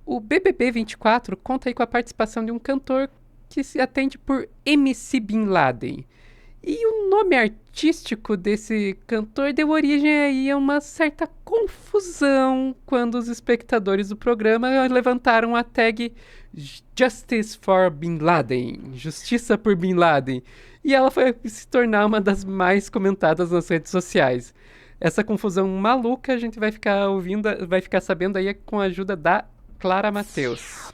o BBB 24 conta aí com a participação de um cantor que se atende por MC Bin Laden. E o nome artístico desse cantor deu origem aí a uma certa confusão quando os espectadores do programa levantaram a tag Justice for Bin Laden, Justiça por Bin Laden, e ela foi se tornar uma das mais comentadas nas redes sociais. Essa confusão maluca a gente vai ficar ouvindo, vai ficar sabendo aí com a ajuda da Clara Matheus.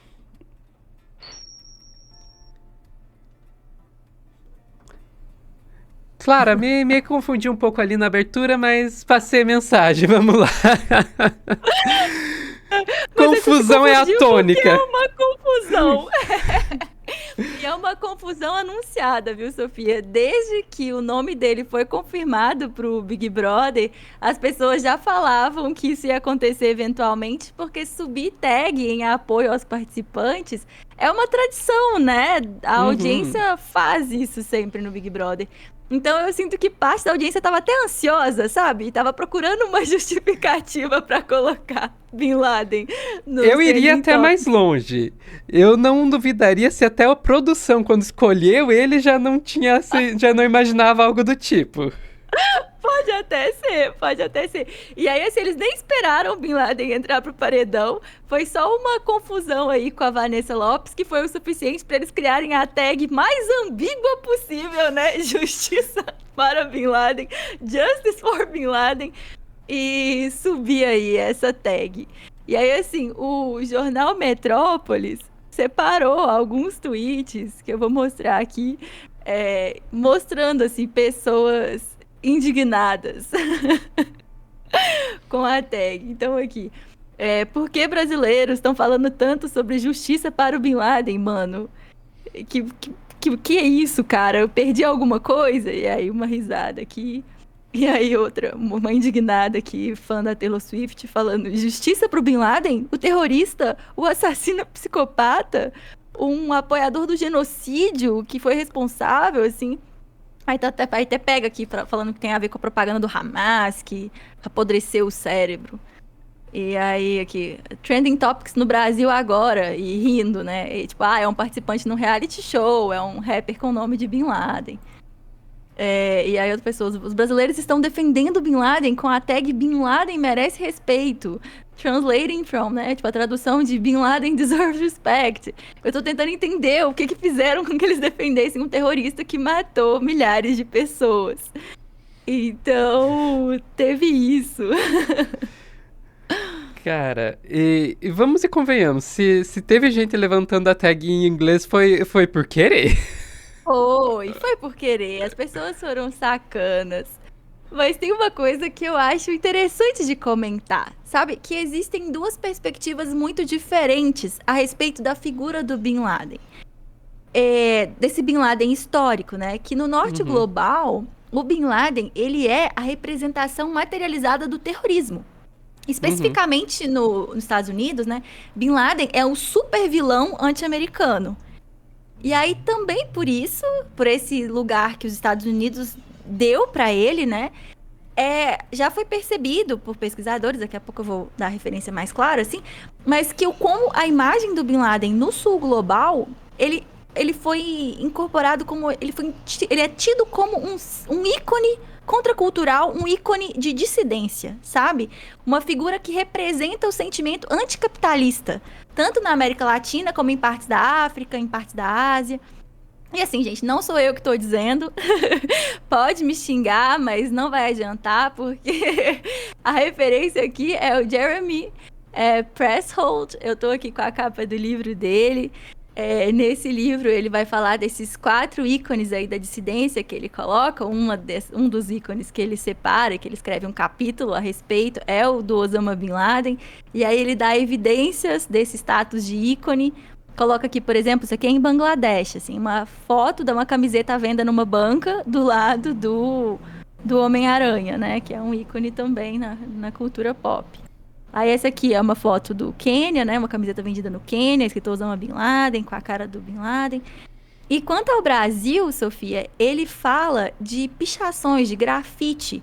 Clara, me confundi um pouco ali na abertura, mas passei a mensagem, vamos lá. Mas você se Confusão é a confundiu porque é tônica. uma confusão. E é uma confusão anunciada, viu, Sofia? Desde que o nome dele foi confirmado pro Big Brother, as pessoas já falavam que isso ia acontecer eventualmente, porque subir tag em apoio aos participantes é uma tradição, né? A Uhum. audiência faz isso sempre no Big Brother. Então eu sinto que parte da audiência estava até ansiosa, sabe? E tava procurando uma justificativa para colocar Bin Laden nos Eu iria trending até mais topics. longe. Eu não duvidaria se até a produção, quando escolheu ele, já não tinha, já não imaginava algo do tipo. Pode até ser, pode até ser. E aí, assim, eles nem esperaram o Bin Laden entrar pro paredão. Foi só uma confusão aí com a Vanessa Lopes, que foi o suficiente para eles criarem a tag mais ambígua possível, né? Justiça para Bin Laden, Justice for Bin Laden. E subir aí essa tag. E aí, assim, o jornal Metrópolis separou alguns tweets que eu vou mostrar aqui, mostrando, assim, pessoas indignadas com a tag. Então, aqui. Por que brasileiros estão falando tanto sobre justiça para o Bin Laden, mano? Que é isso, cara? Eu perdi alguma coisa? E aí, uma risada aqui. E aí, outra, uma indignada aqui, fã da Taylor Swift, falando: justiça pro Bin Laden? O terrorista? O assassino psicopata? Um apoiador do genocídio que foi responsável, assim. Aí até pega aqui, falando que tem a ver com a propaganda do Hamas, que apodreceu o cérebro. E aí, aqui, trending topics no Brasil agora, e rindo, né? E, tipo, é um participante num reality show, é um rapper com o nome de Bin Laden. E aí outras pessoas, os brasileiros estão defendendo Bin Laden com a tag Bin Laden merece respeito. Translating from, né? Tipo, a tradução de Bin Laden deserves respect. Eu tô tentando entender o que fizeram com que eles defendessem um terrorista que matou milhares de pessoas. Então, teve isso. Cara, e vamos e convenhamos, se teve gente levantando a tag em inglês, foi por querer. Foi por querer. As pessoas foram sacanas. Mas tem uma coisa que eu acho interessante de comentar, sabe? Que existem duas perspectivas muito diferentes a respeito da figura do Bin Laden. Desse Bin Laden histórico, né? Que no norte Uhum, global, o Bin Laden, ele é a representação materializada do terrorismo. uhum, Especificamente nos Estados Unidos, né? Bin Laden é o super vilão anti-americano. E aí também por isso, por esse lugar que os Estados Unidos deu para ele, né? Já foi percebido por pesquisadores, daqui a pouco eu vou dar a referência mais clara, assim, mas que como a imagem do Bin Laden no sul global, ele foi incorporado como. Ele é tido como um ícone contracultural, um ícone de dissidência, sabe? Uma figura que representa o sentimento anticapitalista, tanto na América Latina como em partes da África, em partes da Ásia. E assim, gente, não sou eu que tô dizendo. Pode me xingar, mas não vai adiantar, porque a referência aqui é o Jeremy Presshold. Eu tô aqui com a capa do livro dele. Nesse livro ele vai falar desses 4 ícones aí da dissidência que ele coloca. Um dos ícones que ele separa, que ele escreve um capítulo a respeito, é o do Osama Bin Laden. E aí ele dá evidências desse status de ícone. Coloca aqui, por exemplo, isso aqui é em Bangladesh, assim, uma foto de uma camiseta à venda numa banca do lado do Homem-Aranha, né? Que é um ícone também na cultura pop. Aí essa aqui é uma foto do Quênia, né? Uma camiseta vendida no Quênia, escrito Osama Bin Laden, com a cara do Bin Laden. E quanto ao Brasil, Sofia, ele fala de pichações, de grafite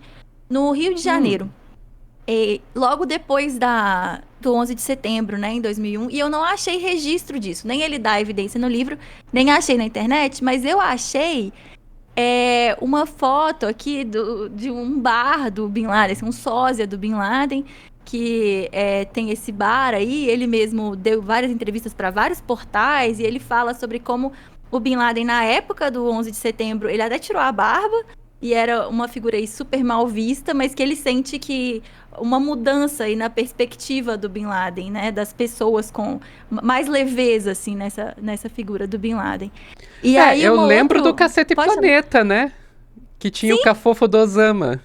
no Rio de hum, Janeiro. Logo depois do 11 de setembro, né, em 2001, e eu não achei registro disso, nem ele dá evidência no livro, nem achei na internet, mas eu achei uma foto aqui de um bar do Bin Laden, assim, um sósia do Bin Laden, que tem esse bar aí, ele mesmo deu várias entrevistas para vários portais, e ele fala sobre como o Bin Laden, na época do 11 de setembro, ele até tirou a barba, e era uma figura aí super mal vista, mas que ele sente que uma mudança aí na perspectiva do Bin Laden, né? Das pessoas com mais leveza, assim, nessa figura do Bin Laden. E aí eu lembro do Cacete Pode Planeta, né? Que tinha o Cafofo do Osama.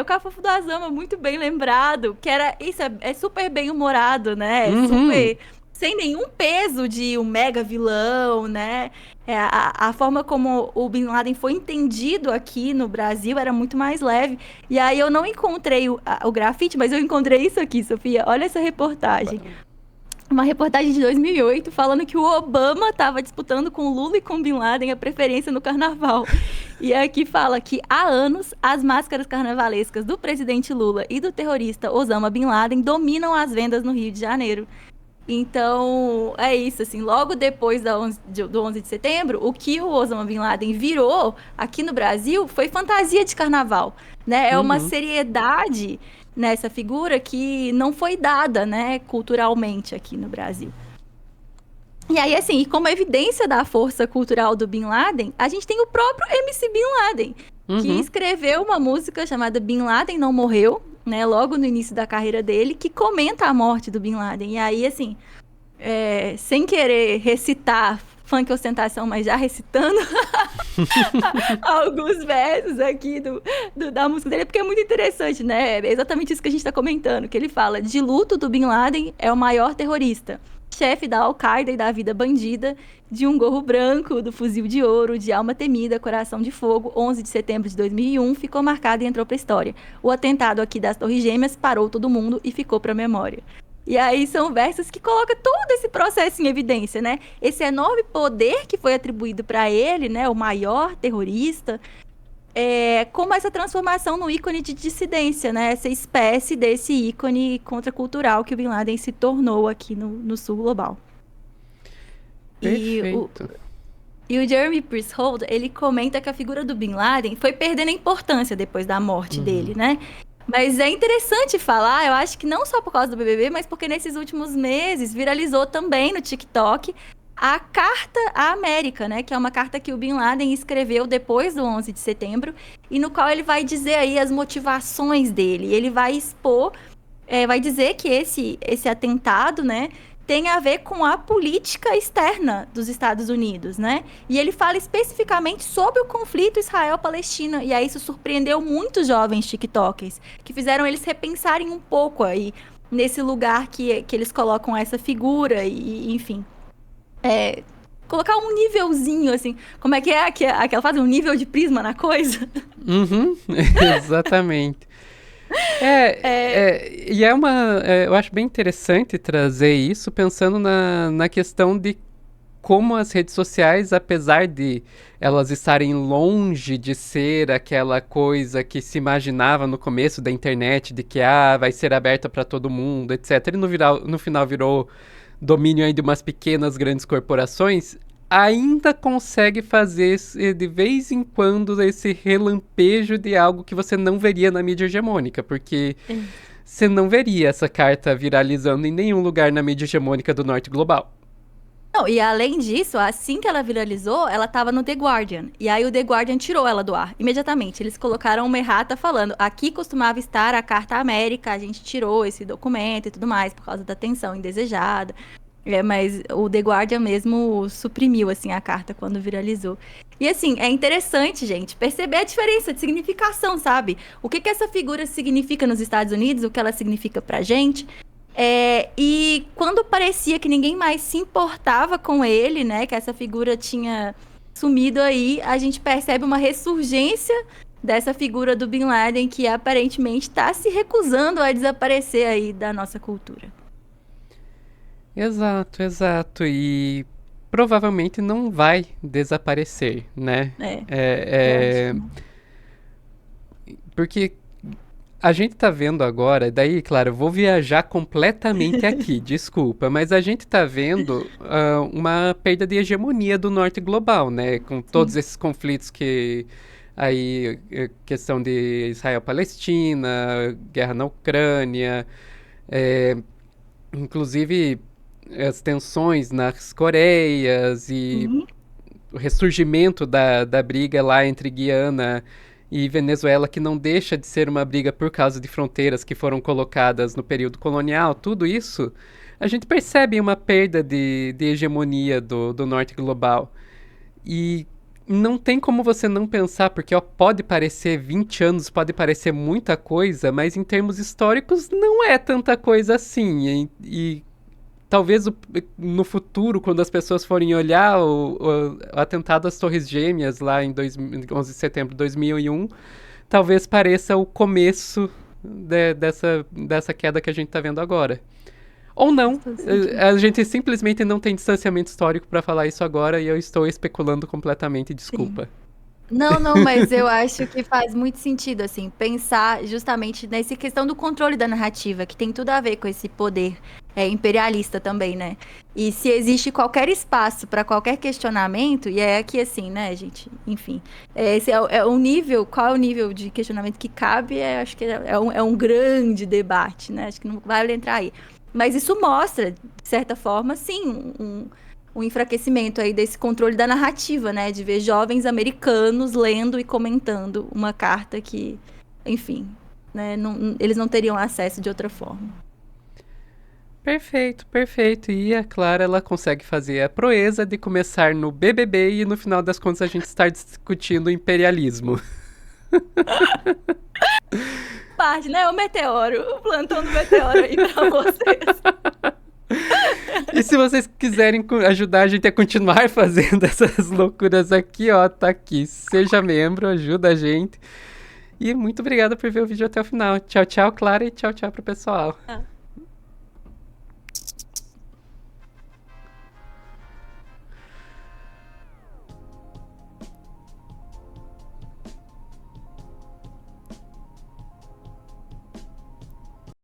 o Cafofo do Osama, muito bem lembrado, que era, isso é super bem humorado, né? Uhum. Super, sem nenhum peso de um mega vilão, né? A forma como o Bin Laden foi entendido aqui no Brasil era muito mais leve. E aí eu não encontrei o grafite, mas eu encontrei isso aqui, Sofia. Olha essa reportagem. Uma reportagem de 2008 falando que o Obama estava disputando com Lula e com Bin Laden a preferência no carnaval. E aqui fala que há anos as máscaras carnavalescas do presidente Lula e do terrorista Osama Bin Laden dominam as vendas no Rio de Janeiro. Então, é isso, assim, logo depois do 11 de setembro, o que o Osama Bin Laden virou aqui no Brasil foi fantasia de carnaval, né? É uma seriedade nessa figura que não foi dada, né, culturalmente aqui no Brasil. E aí, assim, como evidência da força cultural do Bin Laden, a gente tem o próprio MC Bin Laden, que escreveu uma música chamada Bin Laden Não Morreu, né, logo no início da carreira dele, que comenta a morte do Bin Laden. E aí, assim, sem querer recitar funk ostentação, mas já recitando alguns versos aqui da música dele, porque é muito interessante, né? É exatamente isso que a gente está comentando, que ele fala: de luto do Bin Laden é o maior terrorista, chefe da Al-Qaeda e da vida bandida, de um gorro branco, do fuzil de ouro, de alma temida, coração de fogo, 11 de setembro de 2001, ficou marcado e entrou para a história. O atentado aqui das Torres Gêmeas parou todo mundo e ficou para a memória. E aí são versos que colocam todo esse processo em evidência, né? Esse enorme poder que foi atribuído para ele, né? O maior terrorista, como essa transformação no ícone de dissidência, né? Essa espécie desse ícone contracultural que o Bin Laden se tornou aqui no sul global. Perfeito. E o Jeremy Prieshold, ele comenta que a figura do Bin Laden foi perdendo a importância depois da morte dele, né? Mas é interessante falar, eu acho que não só por causa do BBB, mas porque nesses últimos meses viralizou também no TikTok a Carta à América, né? Que é uma carta que o Bin Laden escreveu depois do 11 de setembro e no qual ele vai dizer aí as motivações dele. Ele vai expor, vai dizer que esse atentado, né, tem a ver com a política externa dos Estados Unidos, né? E ele fala especificamente sobre o conflito Israel-Palestina. E aí isso surpreendeu muitos jovens tiktokers, que fizeram eles repensarem um pouco aí nesse lugar que eles colocam essa figura e enfim. Colocar um nívelzinho, assim, como é que aquela fase, um nível de prisma na coisa? Exatamente. E eu acho bem interessante trazer isso, pensando na questão de como as redes sociais, apesar de elas estarem longe de ser aquela coisa que se imaginava no começo da internet, de que vai ser aberta para todo mundo, etc. E no final virou domínio aí de umas pequenas, grandes corporações, ainda consegue fazer de vez em quando esse relampejo de algo que você não veria na mídia hegemônica, porque você não veria essa carta viralizando em nenhum lugar na mídia hegemônica do norte global. Não, e além disso, assim que ela viralizou, ela estava no The Guardian. E aí o The Guardian tirou ela do ar, imediatamente. Eles colocaram uma errata falando: aqui costumava estar a Carta à América, a gente tirou esse documento e tudo mais, por causa da tensão indesejada. Mas o The Guardian mesmo suprimiu, assim, a carta quando viralizou. E, assim, é interessante, gente, perceber a diferença de significação, sabe? O que essa figura significa nos Estados Unidos, o que ela significa pra gente. E quando parecia que ninguém mais se importava com ele, né, que essa figura tinha sumido aí, a gente percebe uma ressurgência dessa figura do Bin Laden, que aparentemente está se recusando a desaparecer aí da nossa cultura. Exato. E provavelmente não vai desaparecer, né? Porque A gente tá vendo agora, daí, claro, eu vou viajar completamente aqui, desculpa, mas a gente tá vendo uma perda de hegemonia do norte global, né? Com todos Sim. esses conflitos que aí, questão de Israel-Palestina, guerra na Ucrânia, é, inclusive as tensões nas Coreias e Sim. o ressurgimento da briga lá entre Guiana e Venezuela, que não deixa de ser uma briga por causa de fronteiras que foram colocadas no período colonial, tudo isso, a gente percebe uma perda de hegemonia do norte global. E não tem como você não pensar, porque ó, pode parecer 20 anos, pode parecer muita coisa, mas em termos históricos não é tanta coisa assim. E talvez no futuro, quando as pessoas forem olhar o atentado às Torres Gêmeas lá em 11 de setembro de 2001, talvez pareça o começo dessa queda que a gente está vendo agora. Ou Faz não, todo sentido. a gente simplesmente não tem distanciamento histórico para falar isso agora e eu estou especulando completamente, Sim. desculpa. Não, não, mas eu acho que faz muito sentido, assim, pensar justamente nessa questão do controle da narrativa, que tem tudo a ver com esse poder imperialista também, né? E se existe qualquer espaço para qualquer questionamento, e é aqui assim, né, gente? Enfim, esse é o nível, qual é o nível de questionamento que cabe, acho que é um grande debate, né? Acho que não vale entrar aí. Mas isso mostra, de certa forma, sim, um enfraquecimento aí desse controle da narrativa, né? De ver jovens americanos lendo e comentando uma carta que, enfim, né? Eles não teriam acesso de outra forma. Perfeito, perfeito. E a Clara, ela consegue fazer a proeza de começar no BBB e no final das contas a gente estar discutindo imperialismo. Parte, né? O meteoro, o plantão do meteoro aí pra vocês. E se vocês quiserem ajudar a gente a continuar fazendo essas loucuras aqui, ó, tá aqui. Seja membro, ajuda a gente. E muito obrigado por ver o vídeo até o final. Tchau, tchau, Clara, e tchau, tchau pro pessoal.